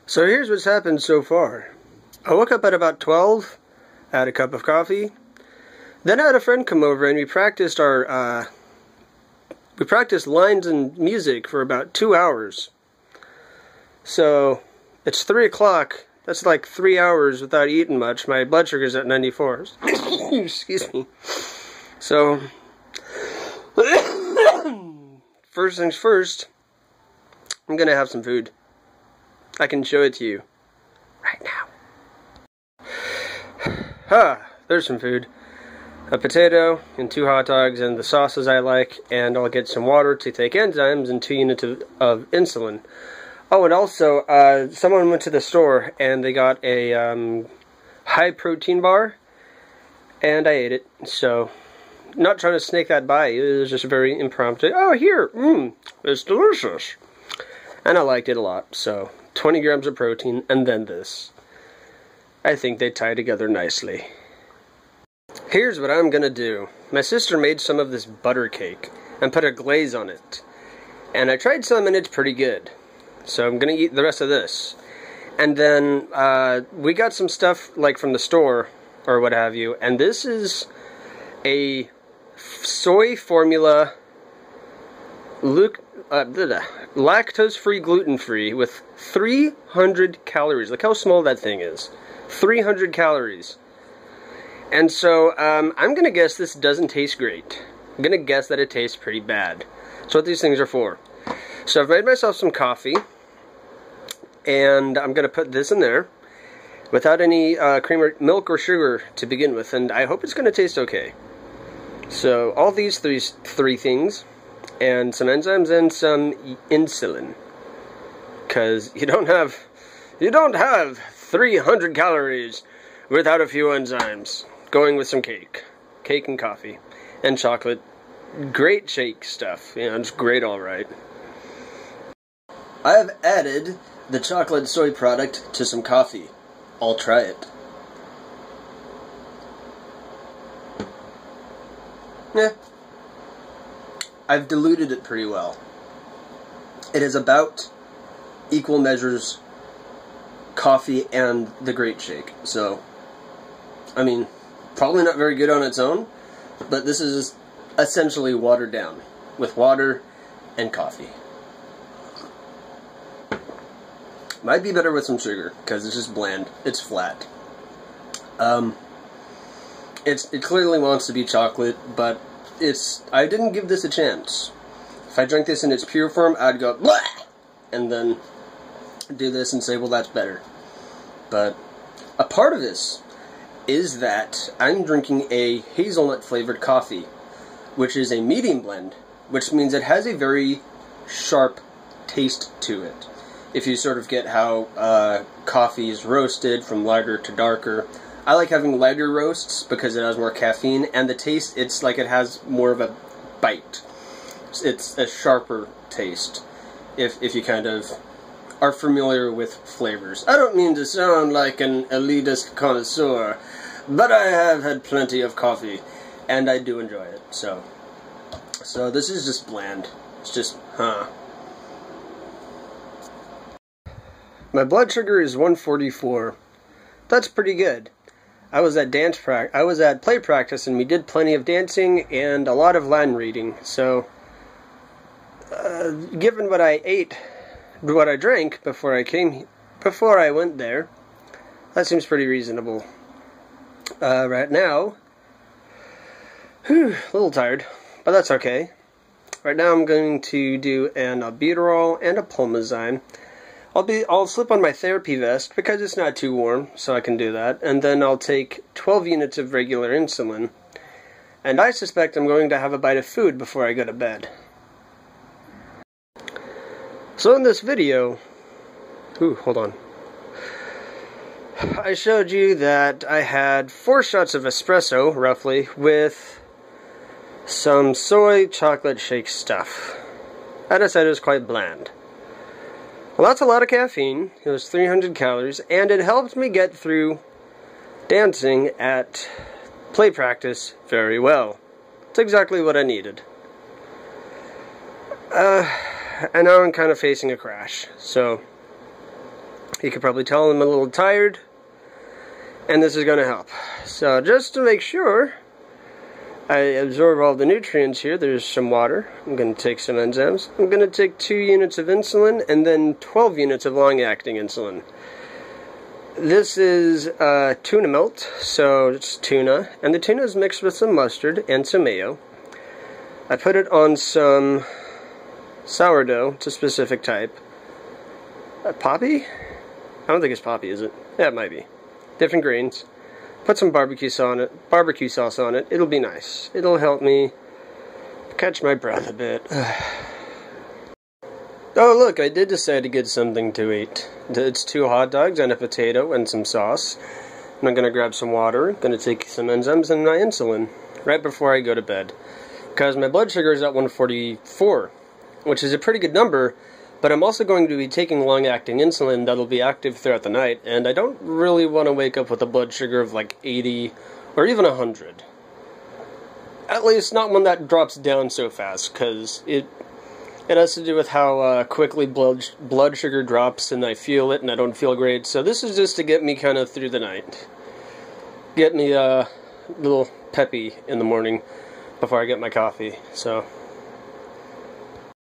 So here's what's happened so far. I woke up at about 12, had a cup of coffee, then I had a friend come over and we practiced lines and music for about 2 hours. So it's 3 o'clock. That's like 3 hours without eating much. My blood sugar's at 94. Excuse me. So first things first, I'm gonna have some food. I can show it to you right now. There's some food. A potato and 2 hot dogs and the sauces I like, and I'll get some water to take enzymes and 2 units of insulin. Oh, and also, someone went to the store and they got a high protein bar, and I ate it. So, not trying to snake that by you, it was just very impromptu. Oh, here, it's delicious. And I liked it a lot, so 20 grams of protein and then this. I think they tie together nicely. Here's what I'm gonna do. My sister made some of this butter cake and put a glaze on it. And I tried some and it's pretty good. So I'm gonna eat the rest of this. And then we got some stuff like from the store or what have you. And this is a soy formula lactose-free, gluten-free with 300 calories. Look how small that thing is. 300 calories. And so, I'm going to guess this doesn't taste great. I'm going to guess that it tastes pretty bad. That's what these things are for. So I've made myself some coffee. And I'm going to put this in there. Without any cream or milk or sugar to begin with. And I hope it's going to taste okay. So, all these three things. And some enzymes and some insulin. Because you don't have 300 calories without a few enzymes. Going with some cake and coffee, and chocolate. Great shake stuff, you know, it's great alright. I have added the chocolate soy product to some coffee. I'll try it. Yeah. I've diluted it pretty well. It is about equal measures coffee and the great shake, so, I mean, probably not very good on its own, but this is essentially watered down with water and coffee. Might be better with some sugar because it's just bland. It's flat. It clearly wants to be chocolate, but I didn't give this a chance. If I drank this in its pure form, I'd go blah, and then do this and say, well, that's better. But a part of this is that I'm drinking a hazelnut-flavored coffee, which is a medium blend, which means it has a very sharp taste to it. If you sort of get how coffee is roasted from lighter to darker. I like having lighter roasts because it has more caffeine, and the taste, it's like it has more of a bite. It's a sharper taste, if you kind of are familiar with flavors. I don't mean to sound like an elitist connoisseur, but I have had plenty of coffee, and I do enjoy it, so this is just bland. It's just, My blood sugar is 144. That's pretty good. I was at play practice, and we did plenty of dancing and a lot of line reading, so given what I ate, what I drank before I went there, that seems pretty reasonable. Right now, a little tired, but that's okay. Right now I'm going to do an albuterol and a pulmozyme. I'll slip on my therapy vest because it's not too warm, so I can do that. And then I'll take 12 units of regular insulin. And I suspect I'm going to have a bite of food before I go to bed. So in this video, hold on. I showed you that I had 4 shots of espresso, roughly, with some soy chocolate shake stuff. And I said it was quite bland. Well, that's a lot of caffeine. It was 300 calories, and it helped me get through dancing at play practice very well. It's exactly what I needed. And now I'm kind of facing a crash, so You can probably tell I'm a little tired, and this is going to help. So just to make sure I absorb all the nutrients here, there's some water. I'm going to take some enzymes. I'm going to take 2 units of insulin and then 12 units of long-acting insulin. This is tuna melt, so it's tuna, and the tuna is mixed with some mustard and some mayo. I put it on some sourdough. It's a specific type. Poppy? I don't think it's poppy, is it? Yeah, it might be. Different grains. Put some barbecue sauce on it. It'll be nice. It'll help me catch my breath a bit. Oh, look, I did decide to get something to eat. It's 2 hot dogs and a potato and some sauce. And I'm going to grab some water, going to take some enzymes and my insulin right before I go to bed. Because my blood sugar is at 144, which is a pretty good number, but I'm also going to be taking long-acting insulin that'll be active throughout the night, and I don't really want to wake up with a blood sugar of like 80 or even 100. At least not one that drops down so fast, because it has to do with how quickly blood sugar drops, and I feel it, and I don't feel great. So this is just to get me kind of through the night. Get me a little peppy in the morning before I get my coffee. So